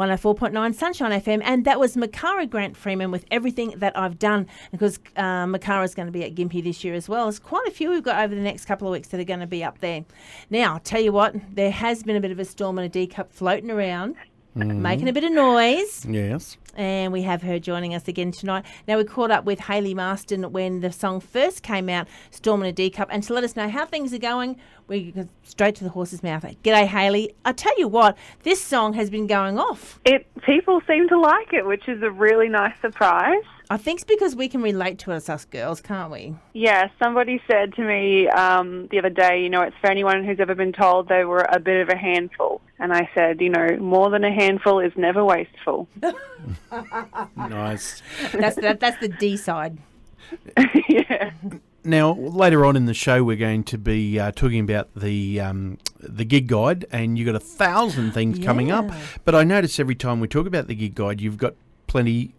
104.9 Sunshine FM, and that was Makara Grant Freeman with Everything That I've Done, because Makara's going to be at Gympie this year as well. There's quite a few we've got over the next couple of weeks that are going to be up there. Now, I'll tell you what, there has been a bit of a storm and a D-cup floating around, making a bit of noise. Yes. And we have her joining us again tonight. Now, we caught up with Hayley Marsten when the song first came out, Storm in a D-Cup, and to let us know how things are going, we go straight to the horse's mouth. G'day, Hayley. I tell you what, this song has been going off. People seem to like it, which is a really nice surprise. I think it's because we can relate to it, us girls, can't we? Yeah, somebody said to me the other day, it's for anyone who's ever been told they were a bit of a handful. And I said, more than a handful is never wasteful. Nice. That's the D side. Yeah. Now, later on in the show, we're going to be talking about the gig guide, and you've got 1,000 things coming up. But I notice every time we talk about the gig guide, you've got plenty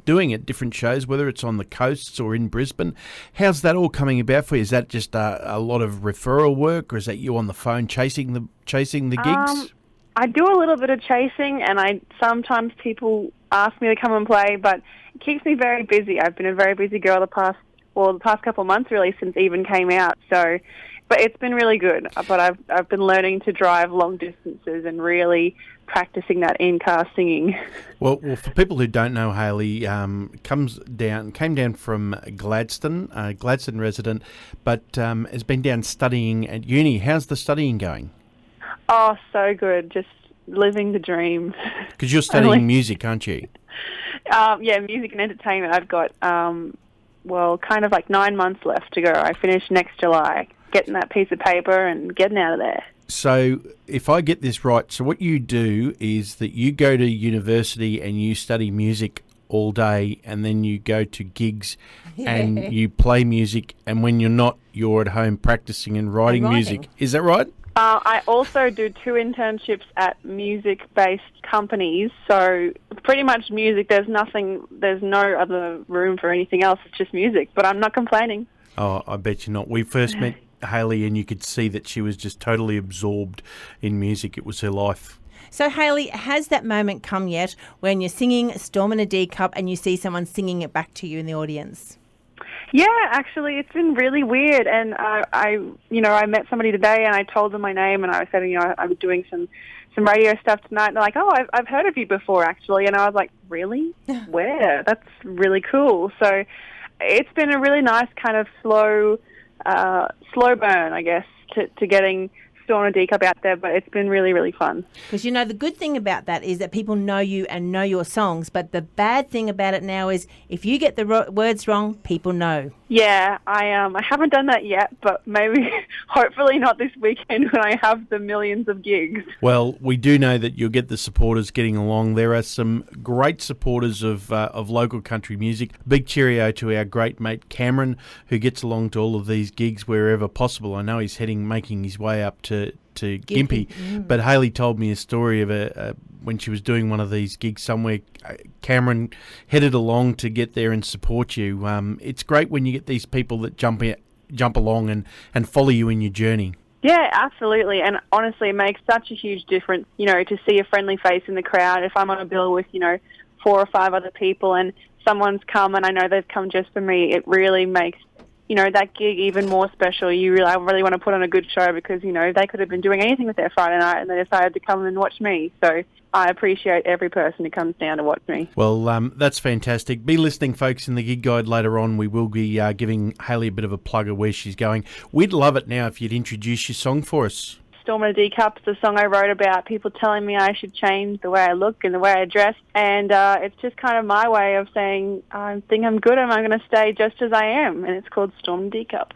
doing at different shows, whether it's on the coasts or in Brisbane. How's that all coming about for you? Is that just a lot of referral work, or is that you on the phone chasing the gigs? I do a little bit of chasing, and sometimes people ask me to come and play, but it keeps me very busy. I've been a very busy girl the past couple of months, really, since Even came out. So, but it's been really good. But I've been learning to drive long distances and really practicing that in-car singing. Well, for people who don't know, Hayley came down from Gladstone resident, but has been down studying at uni. How's the studying going? Oh, so good. Just living the dream. Because you're studying music, aren't you? Yeah, music and entertainment. I've got, kind of like 9 months left to go. I finish next July, getting that piece of paper and getting out of there. So if I get this right, so what you do is that you go to university and you study music all day, and then you go to gigs and you play music, and when you're not, you're at home practicing and writing music. Is that right? I also do 2 internships at music-based companies, so pretty much music. There's no other room for anything else. It's just music, but I'm not complaining. Oh, I bet you're not. We first met Hayley, and you could see that she was just totally absorbed in music. It was her life. So, Hayley, has that moment come yet when you're singing Storm in a D-Cup and you see someone singing it back to you in the audience? Yeah, actually, it's been really weird. And I met somebody today, and I told them my name, and I said, I'm doing some radio stuff tonight. And they're like, oh, I've heard of you before, actually. And I was like, really? Where? That's really cool. So it's been a really nice kind of slow burn, I guess, to getting Storm in a D-Cup out there, but it's been really, really fun. Because, the good thing about that is that people know you and know your songs, but the bad thing about it now is if you get the words wrong, people know. Yeah, I haven't done that yet, but maybe, hopefully not this weekend when I have the millions of gigs. Well, we do know that you'll get the supporters getting along. There are some great supporters of local country music. Big cheerio to our great mate Cameron, who gets along to all of these gigs wherever possible. I know he's making his way up to Gympie. But Hayley told me a story of when she was doing one of these gigs somewhere. Cameron headed along to get there and support you. It's great when you get these people that jump along and follow you in your journey. Yeah, absolutely. And honestly, it makes such a huge difference, to see a friendly face in the crowd. If I'm on a bill with, 4 or 5 other people and someone's come and I know they've come just for me, it really makes that gig even more special. I really want to put on a good show because, they could have been doing anything with their Friday night and they decided to come and watch me. So I appreciate every person who comes down to watch me. Well, that's fantastic. Be listening, folks, in the gig guide later on. We will be giving Hayley a bit of a plug of where she's going. We'd love it now if you'd introduce your song for us. Storm in a D-Cup is a song I wrote about people telling me I should change the way I look and the way I dress. And it's just kind of my way of saying, I think I'm good and I'm going to stay just as I am. And it's called Storm in a D-Cup.